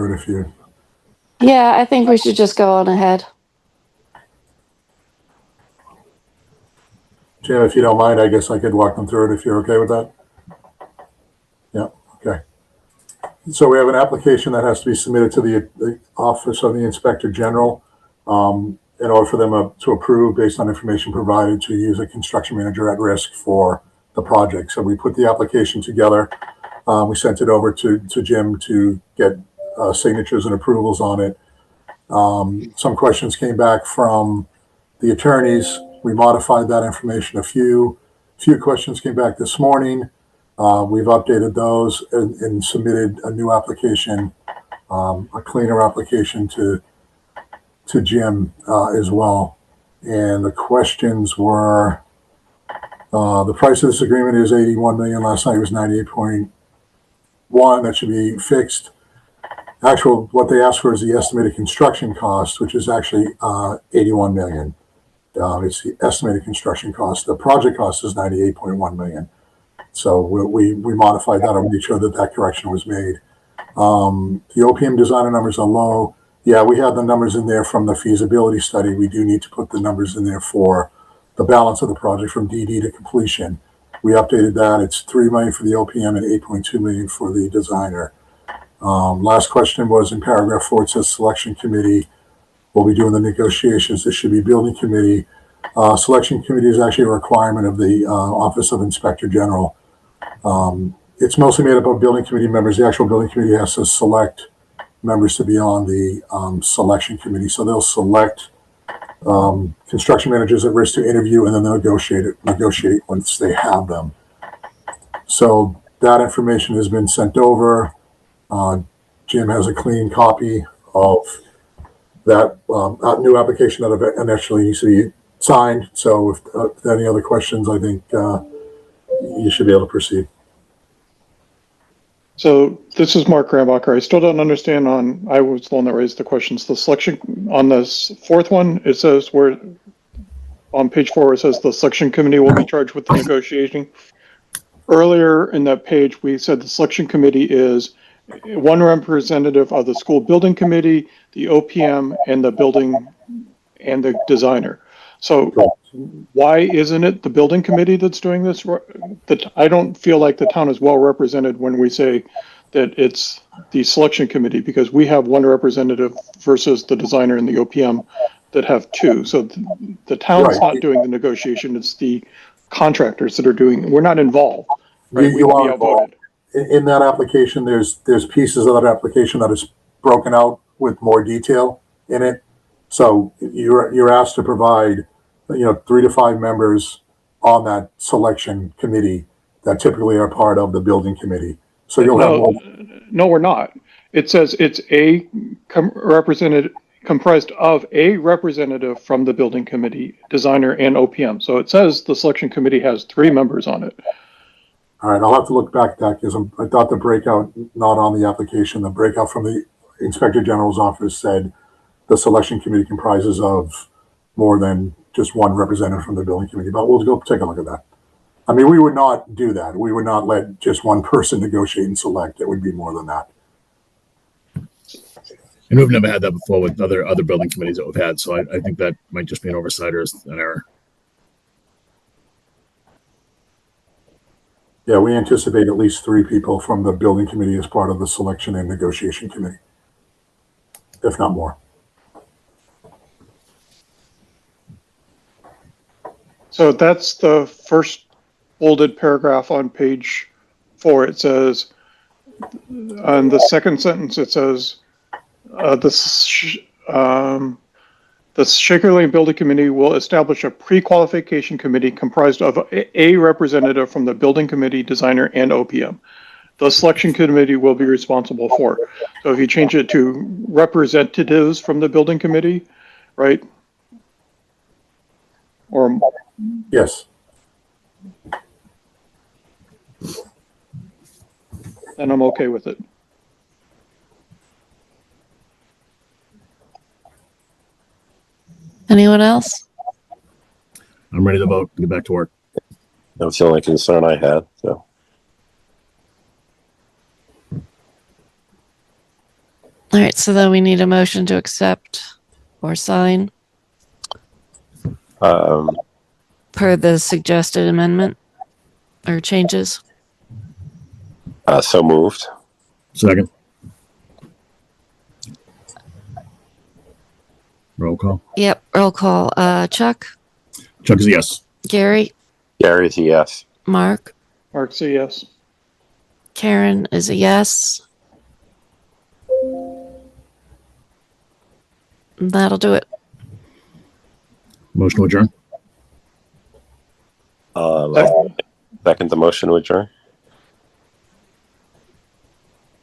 if you. Yeah, I think we should just go on ahead. Jim, if you don't mind, I guess I could walk them through it if you're okay with that. Yeah, okay. So we have an application that has to be submitted to the Office of the Inspector General in order for them to approve based on information provided to use a construction manager at risk for the project. So we put the application together. We sent it over to Jim to get signatures and approvals on it. Some questions came back from the attorneys. We modified that information. A few questions came back this morning. We've updated those and submitted a new application, a cleaner application to Jim as well. And the questions were, the price of this agreement is $81 million. Last night it was 98.1. That should be fixed. Actual, what they asked for is the estimated construction cost, which is actually $81 million. It's the estimated construction cost. The project cost is $98.1 million. So we modified that and made sure that correction was made. The OPM designer numbers are low. Yeah, we have the numbers in there from the feasibility study. We do need to put the numbers in there for the balance of the project from DD to completion. We updated that. It's $3 million for the OPM and $8.2 million for the designer. Last question was in paragraph 4. It says selection committee will be doing the negotiations. There should be building committee. Selection committee is actually a requirement of the Office of Inspector General. It's mostly made up of building committee members. The actual building committee has to select members to be on the selection committee. So they'll select construction managers at risk to interview, and then they'll negotiate once they have them. So that information has been sent over. Jim has a clean copy of that new application that initially needs to be signed. So if any other questions, I think you should be able to proceed. So this is Mark Rambacher. I still don't understand I was the one that raised the questions. The selection on this fourth one, it says on page 4, it says the selection committee will be charged with the negotiating. Earlier in that page, we said the selection committee is one representative of the school building committee, the OPM, and the building and the designer. So why isn't it the building committee that's doing this? I don't feel like the town is well represented when we say that it's the selection committee, because we have one representative versus the designer and the OPM that have two. So the town's not doing the negotiation. It's the contractors that are doing. We're not involved. Right? You are involved. In that application, there's pieces of that application that is broken out with more detail in it. So you're asked to provide, 3 to 5 members on that selection committee that typically are part of the building committee. So you'll have more. No, we're not. It says it's a representative comprised of a representative from the building committee, designer, and OPM. So it says the selection committee has 3 members on it. All right, I'll have to look back at that because I thought the breakout, not on the application, the breakout from the Inspector General's office said the selection committee comprises of more than just one representative from the building committee, but we'll go take a look at that. I mean, we would not do that. We would not let just one person negotiate and select. It would be more than that. And we've never had that before with other building committees that we've had, so I think that might just be an oversight or an error. Yeah, we anticipate at least 3 people from the building committee as part of the selection and negotiation committee, if not more. So that's the first bolded paragraph on page 4. It says, on the second sentence, it says, the Shaker Lane Building Committee will establish a pre-qualification committee comprised of a representative from the building committee, designer, and OPM. The selection committee will be responsible for. So if you change it to representatives from the building committee, right? Or yes. Then I'm okay with it. Anyone else? I'm ready to vote. Get back to work. That's the only concern I had. So. All right, so then we need a motion to accept or sign per the suggested amendment or changes. So moved. Second. Roll call. Yep, roll call. Chuck, Chuck is a yes. Gary, Gary's a yes. Mark, Mark's a yes. Karen is a yes. That'll do it. Motion to adjourn. Second the motion to adjourn.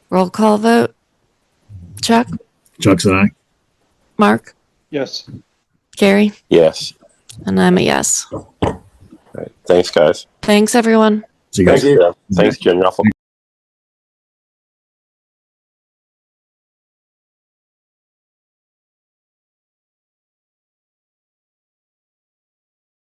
Roll call vote. Chuck, Chuck's an aye. Mark, Yes. Gary, Yes. and I'm a yes. All right. Thanks, guys. Thanks, everyone. See you guys. Thank you. Yeah. Thanks, Jen. You're awful